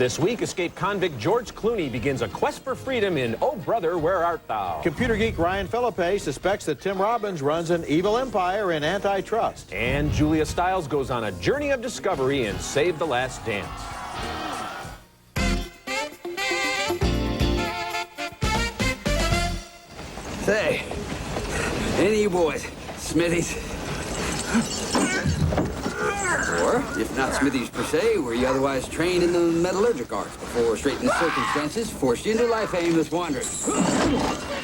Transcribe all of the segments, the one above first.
This week, escaped convict George Clooney begins a quest for freedom in Oh Brother, Where Art Thou? Computer geek Ryan Phillips suspects that Tim Robbins runs an evil empire in AntiTrust. And Julia Stiles goes on a journey of discovery in Save the Last Dance. Say, any of you boys, Smithies? Or, if not Smithies per se, were you otherwise trained in the metallurgic arts before straitened circumstances forced you into life aimless wandering?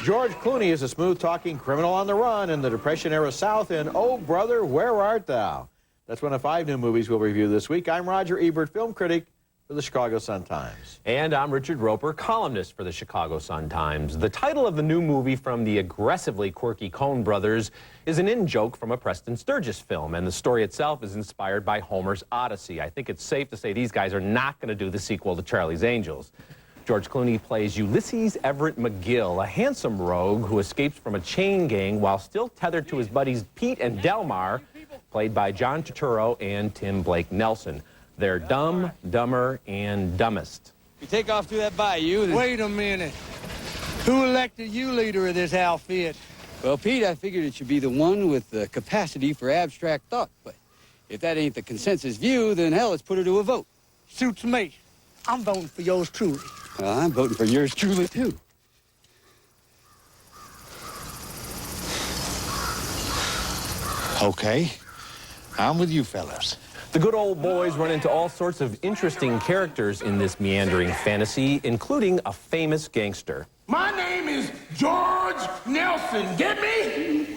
George Clooney is a smooth-talking criminal on the run in the Depression-era South in Oh Brother, Where Art Thou? That's one of 5 new movies we'll review this week. I'm Roger Ebert, film critic for the Chicago Sun-Times. And I'm Richard Roeper, columnist for the Chicago Sun-Times. The title of the new movie from the aggressively quirky Coen brothers is an in-joke from a Preston Sturges film, and the story itself is inspired by Homer's Odyssey. I think it's safe to say these guys are not going to do the sequel to Charlie's Angels. George Clooney plays Ulysses Everett McGill, a handsome rogue who escapes from a chain gang while still tethered to his buddies Pete and Delmar, played by John Turturro and Tim Blake Nelson. They're dumb, dumber, and dumbest. You take off through that bayou. Wait a minute. Who elected you leader of this outfit? Well, Pete, I figured it should be the one with the capacity for abstract thought. But if that ain't the consensus view, then hell, let's put her to a vote. Suits me. I'm voting for yours truly. Well, I'm voting for yours truly, too. Okay. I'm with you fellas. The good old boys run into all sorts of interesting characters in this meandering fantasy, including a famous gangster. My name is George Nelson. Get me?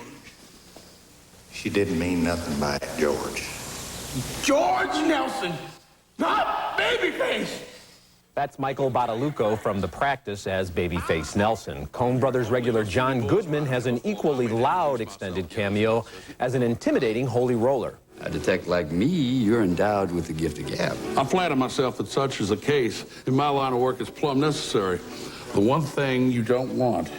She didn't mean nothing by it, George. George Nelson, not Babyface. That's Michael Badalucco from The Practice as Babyface Nelson. Coen Brothers regular John Goodman has an equally loud extended cameo as an intimidating holy roller. A detective like me, you're endowed with the gift of gab. I flatter myself that such is the case. In my line of work, it's plumb necessary. The one thing you don't want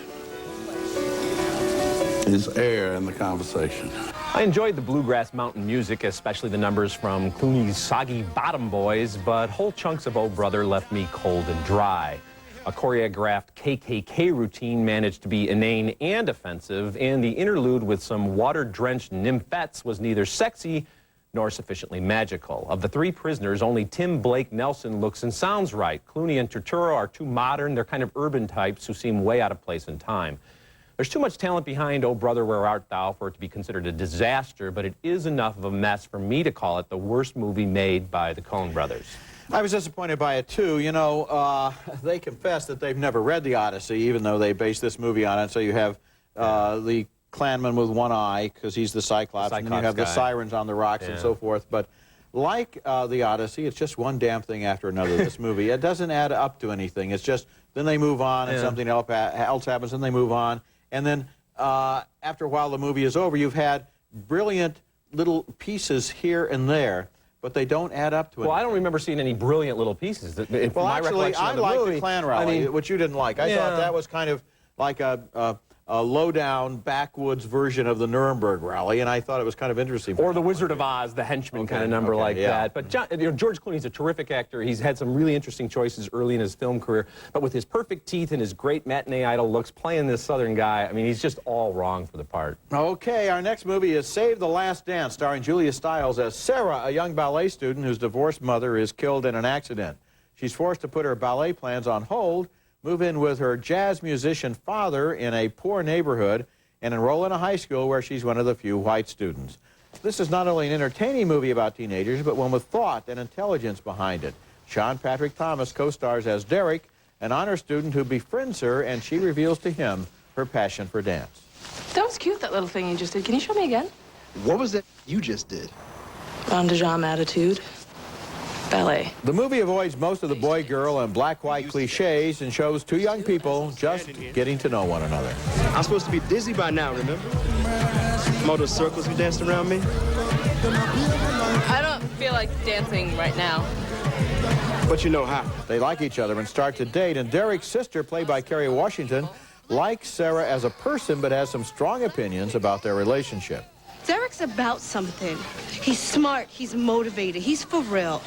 is air in the conversation. I enjoyed the bluegrass mountain music, especially the numbers from Clooney's Soggy Bottom Boys, but whole chunks of Oh Brother left me cold and dry. A choreographed KKK routine managed to be inane and offensive, and the interlude with some water-drenched nymphettes was neither sexy nor sufficiently magical. Of the 3 prisoners, only Tim Blake Nelson looks and sounds right. Clooney and Turturro are too modern. They're kind of urban types who seem way out of place in time. There's too much talent behind Oh Brother, Where Art Thou for it to be considered a disaster, but it is enough of a mess for me to call it the worst movie made by the Coen brothers. I was disappointed by it, too. You know, they confess that they've never read the Odyssey, even though they based this movie on it. So you have the Klanman with one eye, because he's the Cyclops, and then you have the sirens on the rocks and so forth. But like the Odyssey, it's just one damn thing after another, this movie. It doesn't add up to anything. It's just, then they move on, and something else happens, and they move on. And then after a while, the movie is over. You've had brilliant little pieces here and there, but they don't add up to it. Well, I don't remember seeing any brilliant little pieces. Well, actually, I liked the Klan rally, which you didn't like. I thought that was kind of like a low-down, backwoods version of the Nuremberg rally, and I thought it was kind of interesting. Or the Wizard of Oz, the henchman kind of number like that. But George Clooney's a terrific actor. He's had some really interesting choices early in his film career, but with his perfect teeth and his great matinee idol looks, playing this Southern guy, I mean, he's just all wrong for the part. Okay, our next movie is Save the Last Dance, starring Julia Stiles as Sarah, a young ballet student whose divorced mother is killed in an accident. She's forced to put her ballet plans on hold, move in with her jazz musician father in a poor neighborhood, and enroll in a high school where she's one of the few white students. This is not only an entertaining movie about teenagers, but one with thought and intelligence behind it. Sean Patrick Thomas co-stars as Derek, an honor student who befriends her, and she reveals to him her passion for dance. That was cute, that little thing you just did. Can you show me again? What was it you just did? Bon de jambe attitude. Ballet. The movie avoids most of the boy-girl and black-white cliches and shows 2 young people just getting to know one another. I'm supposed to be dizzy by now, remember? From all those circles you danced around me? I don't feel like dancing right now. But you know how. They like each other and start to date, and Derek's sister, played by Kerry Washington, likes Sarah as a person but has some strong opinions about their relationship. Derek Jack's about something. He's smart, he's motivated, he's for real.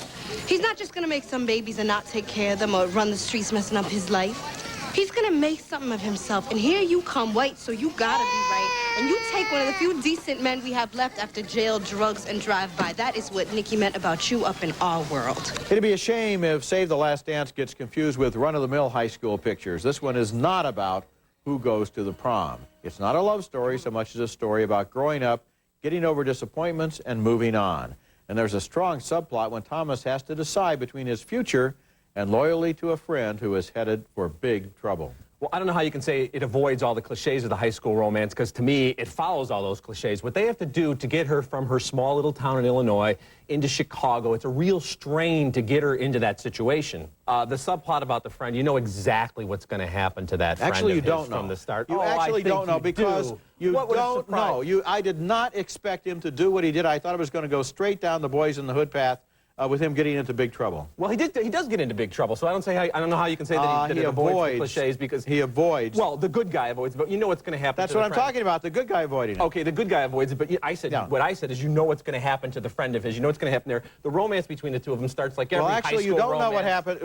He's not just gonna make some babies and not take care of them or run the streets messing up his life. He's gonna make something of himself. And here you come, white, so you gotta be right. And you take one of the few decent men we have left after jail, drugs, and drive-by. That is what Nikki meant about you up in our world. It'd be a shame if Save the Last Dance gets confused with run-of-the-mill high school pictures. This one is not about who goes to the prom. It's not a love story so much as a story about growing up, getting over disappointments, and moving on. And there's a strong subplot when Thomas has to decide between his future and loyalty to a friend who is headed for big trouble. Well, I don't know how you can say it avoids all the cliches of the high school romance, because to me, it follows all those cliches. What they have to do to get her from her small little town in Illinois into Chicago, it's a real strain to get her into that situation. The subplot about the friend, you know exactly what's going to happen to that friend. Actually, you don't know. From the start. You actually don't know because you don't know. I did not expect him to do what he did. I thought it was going to go straight down the Boys in the Hood path. With him getting into big trouble. Well, he does get into big trouble, so I don't know how you can say that he avoids the cliches, because he avoids. Well, the good guy avoids, but you know what's going to happen. That's what I'm talking about. The good guy avoiding it. Okay, the good guy avoids it, but what I said is, you know what's going to happen to the friend of his. You know what's going to happen there. The romance between the two of them starts like every high school romance. Well, actually, you don't know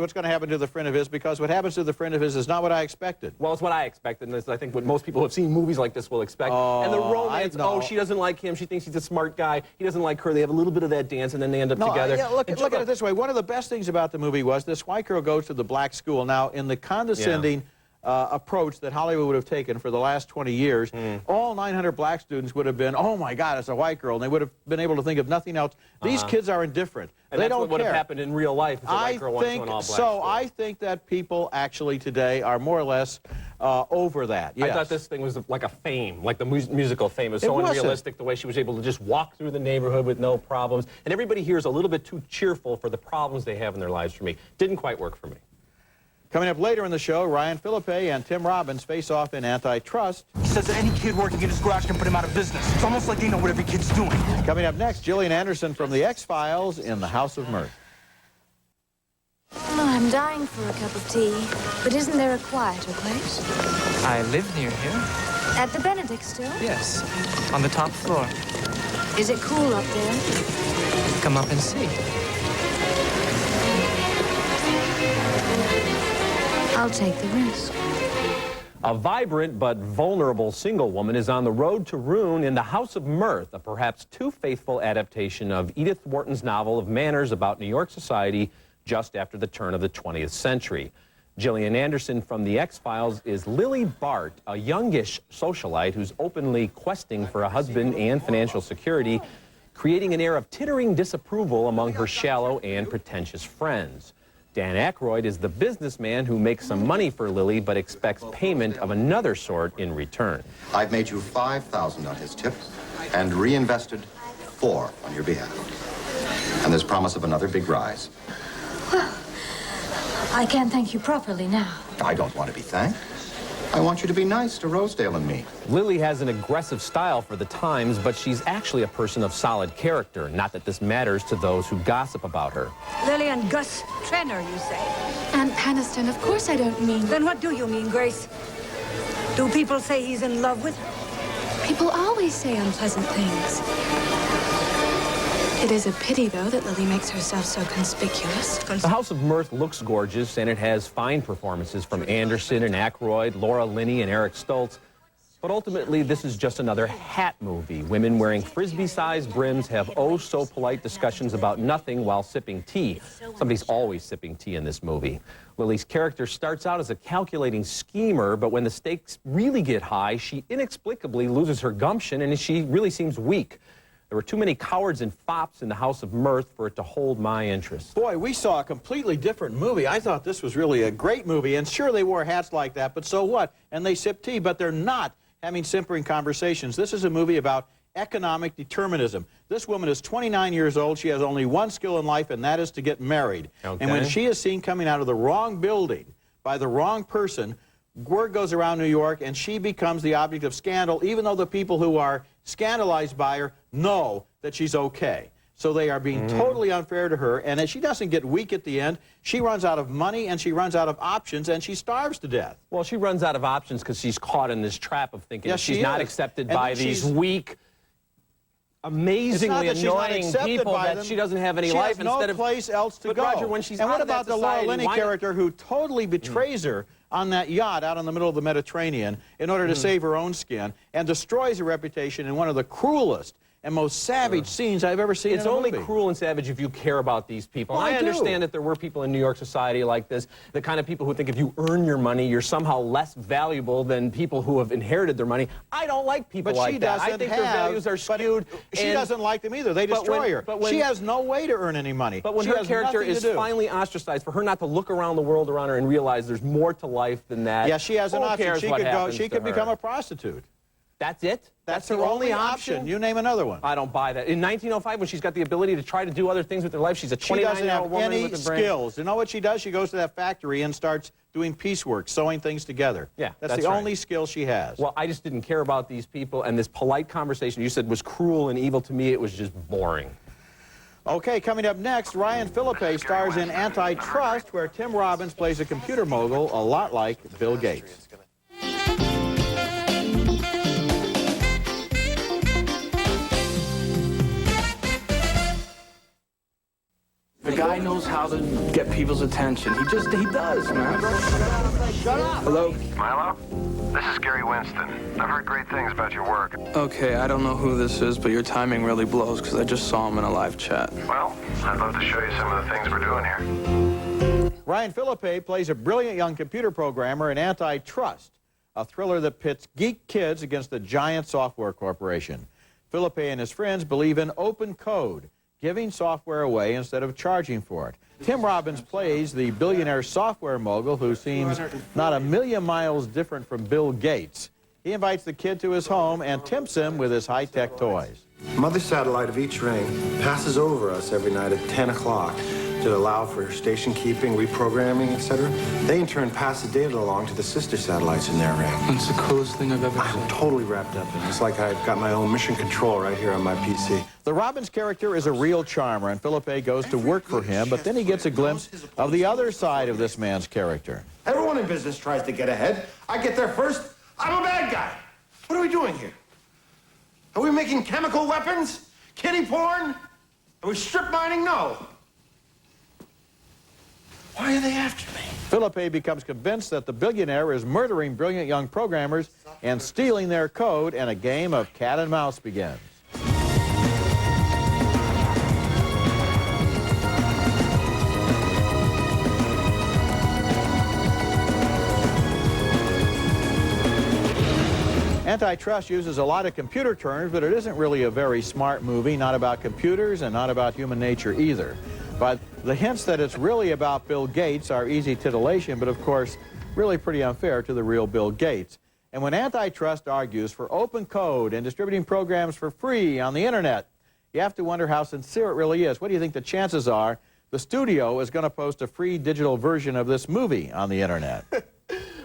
what's going to happen to the friend of his, because what happens to the friend of his is not what I expected. Well, it's what I expected, and it's, I think, what most people who have seen movies like this will expect. And the romance, she doesn't like him. She thinks he's a smart guy. He doesn't like her. They have a little bit of that dance, and then they end up together. Yeah, look at it this way. One of the best things about the movie was this white girl goes to the black school. Now, in the condescending approach that Hollywood would have taken for the last 20 years, all 900 black students would have been, oh my God, it's a white girl, and they would have been able to think of nothing else. These kids are indifferent. And they that's don't what would care. have happened in real life if a white girl went to an all-black school. I think that people actually today are more or less over that. Yes. I thought this thing was like a Fame, like the musical Fame. It was so unrealistic, the way she was able to just walk through the neighborhood with no problems. And everybody here is a little bit too cheerful for the problems they have in their lives for me. Didn't quite work for me. Coming up later in the show, Ryan Phillippe and Tim Robbins face off in AntiTrust. He says that any kid working in his garage can put him out of business. It's almost like they know what every kid's doing. Coming up next, Gillian Anderson from The X-Files in the House of Mirth. Oh, I'm dying for a cup of tea. But isn't there a quieter place? I live near here. At the Benedict still? Yes, on the top floor. Is it cool up there? Come up and see. I'll take the risk. A vibrant but vulnerable single woman is on the road to ruin in the House of Mirth, a perhaps too faithful adaptation of Edith Wharton's novel of manners about New York society just after the turn of the 20th century. Gillian Anderson from The X-Files is Lily Bart, a youngish socialite who's openly questing for a husband and financial security, creating an air of tittering disapproval among her shallow and pretentious friends. Dan Aykroyd is the businessman who makes some money for Lily but expects payment of another sort in return. I've made you $5,000 on his tip and reinvested $4,000 on your behalf. And there's promise of another big rise. Well, I can't thank you properly now. I don't want to be thanked. I want you to be nice to Rosedale and me. Lily has an aggressive style for the times, but she's actually a person of solid character. Not that this matters to those who gossip about her. Lily and Gus Trenner, you say? Aunt Peniston, of course I don't mean... Then what do you mean, Grace? Do people say he's in love with her? People always say unpleasant things. It is a pity, though, that Lily makes herself so conspicuous. The House of Mirth looks gorgeous, and it has fine performances from Anderson and Aykroyd, Laura Linney, and Eric Stoltz. But ultimately, this is just another hat movie. Women wearing Frisbee-sized brims have oh-so-polite discussions about nothing while sipping tea. Somebody's always sipping tea in this movie. Lily's character starts out as a calculating schemer, but when the stakes really get high, she inexplicably loses her gumption, and she really seems weak. There were too many cowards and fops in the House of Mirth for it to hold my interest. Boy, we saw a completely different movie. I thought this was really a great movie, and sure, they wore hats like that, but so what? And they sip tea, but they're not having simpering conversations. This is a movie about economic determinism. This woman is 29 years old. She has only one skill in life, and that is to get married. Okay. And when she is seen coming out of the wrong building by the wrong person, word goes around New York, and she becomes the object of scandal, even though the people who are scandalized by her know that she's okay. So they are being totally unfair to her, and as she doesn't get weak at the end, she runs out of money, and she runs out of options, and she starves to death. Well, she runs out of options because she's caught in this trap of thinking she's not accepted by these weak, amazingly it's not that annoying she's not people by that them. she doesn't have any she life has no instead of place else to but go. Roger, when she's and out what of that about the society, Laura Linney character who totally betrays her on that yacht out in the middle of the Mediterranean in order to save her own skin and destroys her reputation in one of the cruelest and most savage scenes I've ever seen in a movie. It's only cruel and savage if you care about these people. Well, I I do. understand that there were people in New York society like this, the kind of people who think if you earn your money, you're somehow less valuable than people who have inherited their money. I don't like people like that. I think their values are skewed. She doesn't like them either. They destroy her. She has no way to earn any money. But when she her has character nothing is to do. finally ostracized, for her not to look around the world around her and realize there's more to life than that. Yeah, she has an who option. cares She what could go. happens She to could her? become a prostitute. That's it? That's her the only option. You name another one. I don't buy that. In 1905, when she's got the ability to try to do other things with her life, she's a 29-year-old woman any with a brain. skills. You know what she does? She goes to that factory and starts doing piecework, sewing things together. Yeah, that's the only skill she has. Well, I just didn't care about these people, and this polite conversation you said was cruel and evil to me. It was just boring. Okay, coming up next, Ryan Phillippe stars in AntiTrust, where Tim Robbins plays a computer mogul a lot like Bill Gates. The guy knows how to get people's attention. He does, man. Shut up! Hello? Milo? This is Gary Winston. I've heard great things about your work. Okay, I don't know who this is, but your timing really blows because I just saw him in a live chat. Well, I'd love to show you some of the things we're doing here. Ryan Phillippe plays a brilliant young computer programmer in AntiTrust, a thriller that pits geek kids against a giant software corporation. Phillippe and his friends believe in open code, giving software away instead of charging for it. Tim Robbins plays the billionaire software mogul who seems not a million miles different from Bill Gates. He invites the kid to his home and tempts him with his high-tech toys. Mother satellite of each ring passes over us every night at 10 o'clock to allow for station keeping, reprogramming, etc. They in turn pass the data along to the sister satellites in their ring. That's the coolest thing I've ever seen. I'm totally wrapped up in it. It's like I've got my own mission control right here on my PC. The Robbins character is a real charmer, and Phillippe goes to work for him, but then he gets a glimpse of the other side of this man's character. Everyone in business tries to get ahead. I get there first. I'm a bad guy. What are we doing here? Are we making chemical weapons? Kiddie porn? Are we strip mining? No. Why are they after me? Phillippe becomes convinced that the billionaire is murdering brilliant young programmers and stealing their code, and a game of cat and mouse begins. AntiTrust uses a lot of computer terms, but it isn't really a very smart movie, not about computers and not about human nature either. But the hints that it's really about Bill Gates are easy titillation, but of course, really pretty unfair to the real Bill Gates. And when AntiTrust argues for open code and distributing programs for free on the internet, you have to wonder how sincere it really is. What do you think the chances are the studio is going to post a free digital version of this movie on the internet?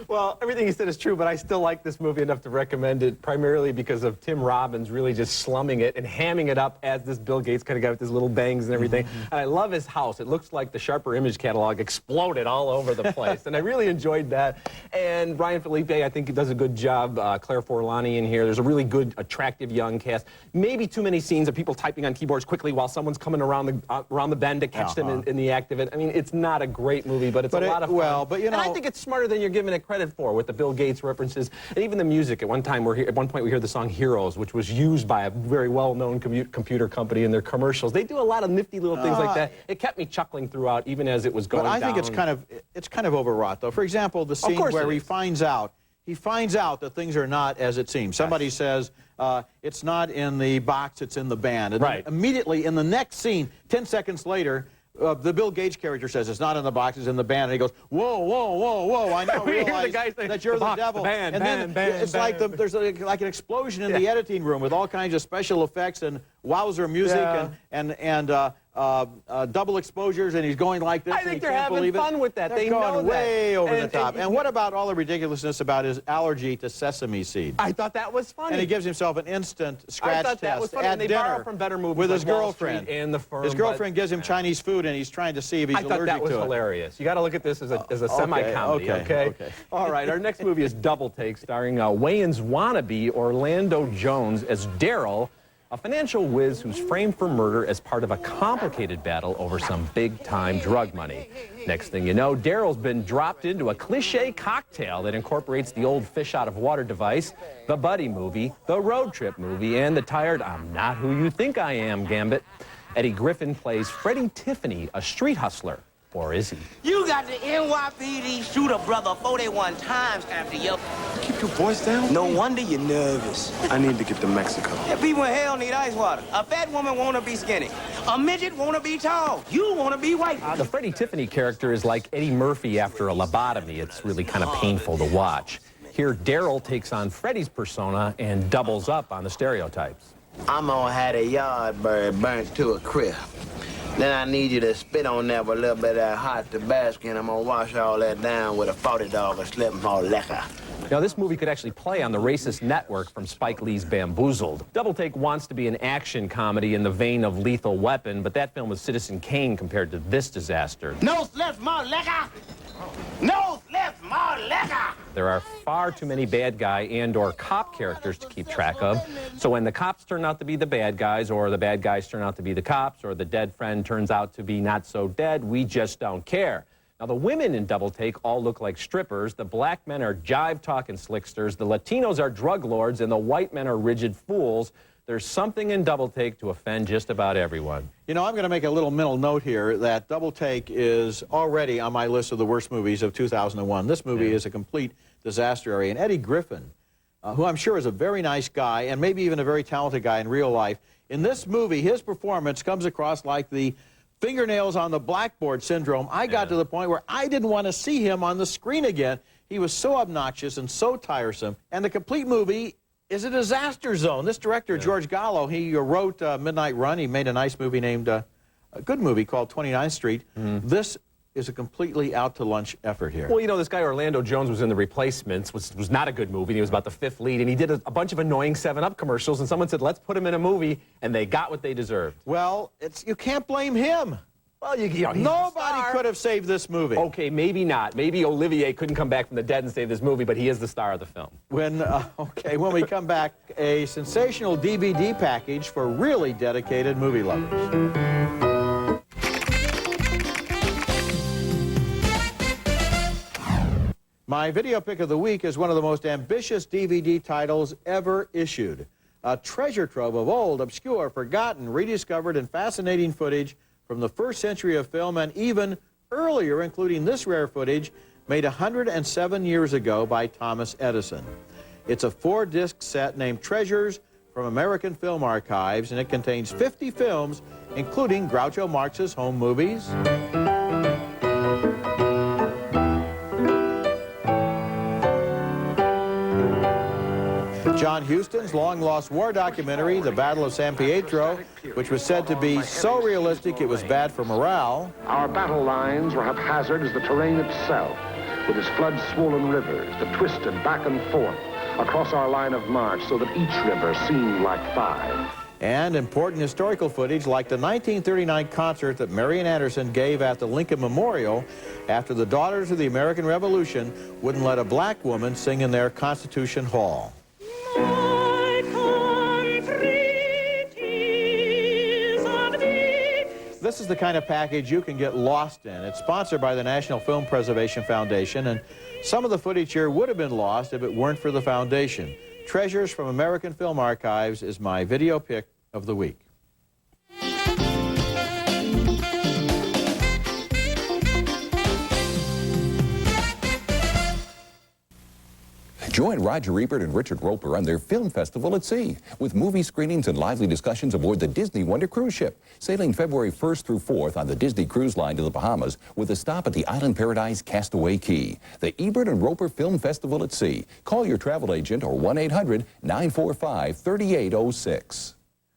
Well, everything he said is true, but I still like this movie enough to recommend it, primarily because of Tim Robbins really just slumming it and hamming it up as this Bill Gates kind of guy with his little bangs and everything. And I love his house. It looks like the Sharper Image catalog exploded all over the place. And I really enjoyed that. And Ryan Phillippe, I think, does a good job. Claire Forlani in here. There's a really good, attractive young cast. Maybe too many scenes of people typing on keyboards quickly while someone's coming around the bend to catch them in the act of it. I mean, it's not a great movie, but it's a lot of fun. Well, but you know, and I think it's smarter than you're giving it credit for, with the Bill Gates references and even the music. At one point we hear the song Heroes, which was used by a very well-known computer company in their commercials. They do a lot of nifty little things like that. It kept me chuckling throughout, even as it was going down. But I think it's kind of overwrought, though. For example, the scene where he finds out that things are not as it seems. Somebody says, it's not in the box, it's in the band. And then immediately in the next scene, 10 seconds later, the Bill Gates character says, it's not in the box, it's in the band. And he goes, whoa, whoa, whoa, whoa, I now realize that you're the devil. And then it's like there's like an explosion in the editing room with all kinds of special effects and wowzer music and double exposures, and he's going like this. I think they're having fun with that. They know that. They're going way over the top. And what about all the ridiculousness about his allergy to sesame seeds? I thought that was funny. And he gives himself an instant scratch test at dinner from better movies with his like Wall girlfriend. Street and The Firm. His girlfriend gives him Chinese food, and he's trying to see if he's allergic to it. I thought that was hilarious. You got to look at this as a semi-comedy, okay? All right, our next movie is Double Take, starring Wayans wannabe Orlando Jones as Daryl. a financial whiz who's framed for murder as part of a complicated battle over some big-time drug money. Next thing you know, Daryl's been dropped into a cliché cocktail that incorporates the old fish-out-of-water device, the buddy movie, the road trip movie, and the tired "I'm not who you think I am" gambit. Eddie Griffin plays Freddie Tiffany, a street hustler. Or is he? You got the NYPD shoot a brother 41 times after you. Keep your voice down. No wonder you're nervous. I need to get to Mexico. Yeah, people in hell need ice water. A fat woman wanna be skinny. A midget wanna be tall. You wanna be white. The Freddie Tiffany character is like Eddie Murphy after a lobotomy. It's really kind of painful to watch. Here, Daryl takes on Freddie's persona and doubles up on the stereotypes. I'm gonna have a yard bird burnt to a crisp. Then I need you to spit on that with a little bit of that hot Tabasco, and I'm gonna wash all that down with a 40 dog or slip more liquor. Now, this movie could actually play on the racist network from Spike Lee's Bamboozled. Double Take wants to be an action comedy in the vein of Lethal Weapon, but that film was Citizen Kane compared to this disaster. No slips, more liquor! No slips, more liquor! There are far too many bad guy and/or cop characters to keep track of. So when the cops turn out to be the bad guys, or the bad guys turn out to be the cops, or the dead friend turns out to be not so dead, we just don't care. Now, the women in Double Take all look like strippers. The black men are jive-talking slicksters. The Latinos are drug lords, and the white men are rigid fools. There's something in Double Take to offend just about everyone. You know, I'm going to make a little mental note here that Double Take is already on my list of the worst movies of 2001. This movie is a complete disaster area. And Eddie Griffin, who I'm sure is a very nice guy and maybe even a very talented guy in real life, in this movie, his performance comes across like the fingernails on the blackboard syndrome. I got to the point where I didn't want to see him on the screen again. He was so obnoxious and so tiresome. And the complete movie is a disaster zone. This director, George Gallo, he wrote Midnight Run. He made a nice movie named, a good movie called 29th Street. This is a completely out-to-lunch effort here. Well, you know, this guy Orlando Jones was in The Replacements, which was not a good movie. He was about the 5th lead, and he did a bunch of annoying 7-Up commercials, and someone said, let's put him in a movie, and they got what they deserved. Well, you can't blame him. Well, you know, nobody could have saved this movie. Okay, maybe not. Maybe Olivier couldn't come back from the dead and save this movie, but he is the star of the film. When we come back, a sensational DVD package for really dedicated movie lovers. My video pick of the week is one of the most ambitious DVD titles ever issued. A treasure trove of old, obscure, forgotten, rediscovered, and fascinating footage from the first century of film and even earlier, including this rare footage made 107 years ago by Thomas Edison. It's a 4-disc set named Treasures from American Film Archives, and it contains 50 films, including Groucho Marx's home movies, John Huston's long-lost war documentary, The Battle of San Pietro, which was said to be so realistic it was bad for morale. Our battle lines were haphazard as the terrain itself, with its flood-swollen rivers that twisted back and forth across our line of march so that each river seemed like 5. And important historical footage like the 1939 concert that Marian Anderson gave at the Lincoln Memorial after the Daughters of the American Revolution wouldn't let a black woman sing in their Constitution Hall. This is the kind of package you can get lost in. It's sponsored by the National Film Preservation Foundation, and some of the footage here would have been lost if it weren't for the foundation. Treasures from American Film Archives is my video pick of the week. Join Roger Ebert and Richard Roeper on their film festival at sea with movie screenings and lively discussions aboard the Disney Wonder cruise ship, sailing February 1st through 4th on the Disney Cruise Line to the Bahamas with a stop at the Island Paradise Castaway Key. The Ebert and Roeper Film Festival at Sea. Call your travel agent or 1-800-945-3806.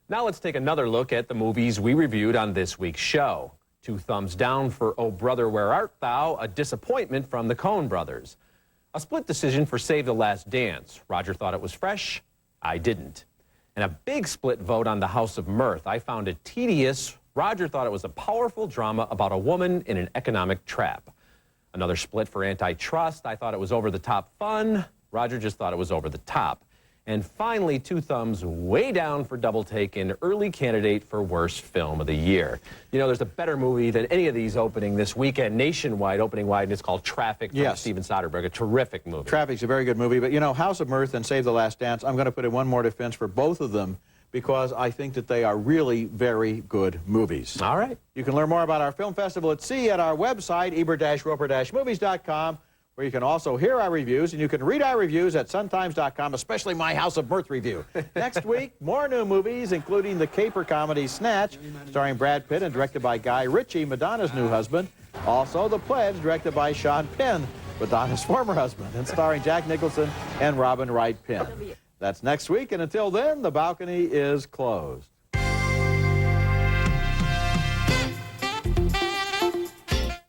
Now let's take another look at the movies we reviewed on this week's show. 2 thumbs down for Oh Brother, Where Art Thou? A disappointment from the Coen brothers. A split decision for Save the Last Dance. Roger thought it was fresh. I didn't. And a big split vote on The House of Mirth. I found it tedious. Roger thought it was a powerful drama about a woman in an economic trap. Another split for AntiTrust. I thought it was over-the-top fun. Roger just thought it was over the top. And finally, two thumbs way down for Double Take, an early candidate for Worst Film of the Year. You know, there's a better movie than any of these opening this weekend, nationwide, opening wide, and it's called Traffic from Steven Soderbergh, a terrific movie. Traffic's a very good movie, but you know, House of Mirth and Save the Last Dance, I'm going to put in one more defense for both of them because I think that they are really very good movies. All right. You can learn more about our film festival at sea at our website, Ebert-Roeper-movies.com, where you can also hear our reviews, and you can read our reviews at suntimes.com, especially my House of Mirth review. Next week, more new movies, including the caper comedy Snatch, starring Brad Pitt and directed by Guy Ritchie, Madonna's new husband. Also, The Pledge, directed by Sean Penn, Madonna's former husband, and starring Jack Nicholson and Robin Wright Penn. That's next week, and until then, the balcony is closed.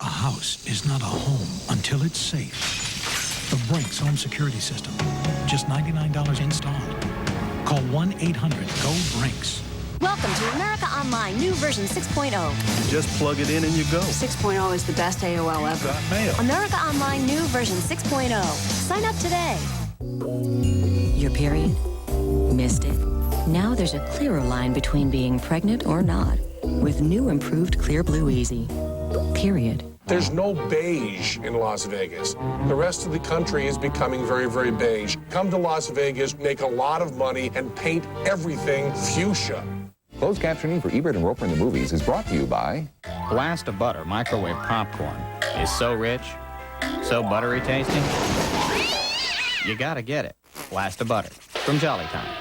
A house is not a home until it's safe. The Brinks home security system. Just $99 installed. Call 1-800-GO-BRINKS. Welcome to America Online, new version 6.0. Just plug it in and you go. 6.0 is the best AOL ever. Got mail. America Online, new version 6.0. Sign up today. Your period? Missed it? Now there's a clearer line between being pregnant or not with new improved Clear Blue Easy. Period. There's no beige in Las Vegas. The rest of the country is becoming very, very beige. Come to Las Vegas, make a lot of money, and paint everything fuchsia. Closed captioning for Ebert and Roeper in the Movies is brought to you by Blast of Butter microwave popcorn is so rich, so buttery tasting, you gotta get it. Blast of Butter from Jolly Time.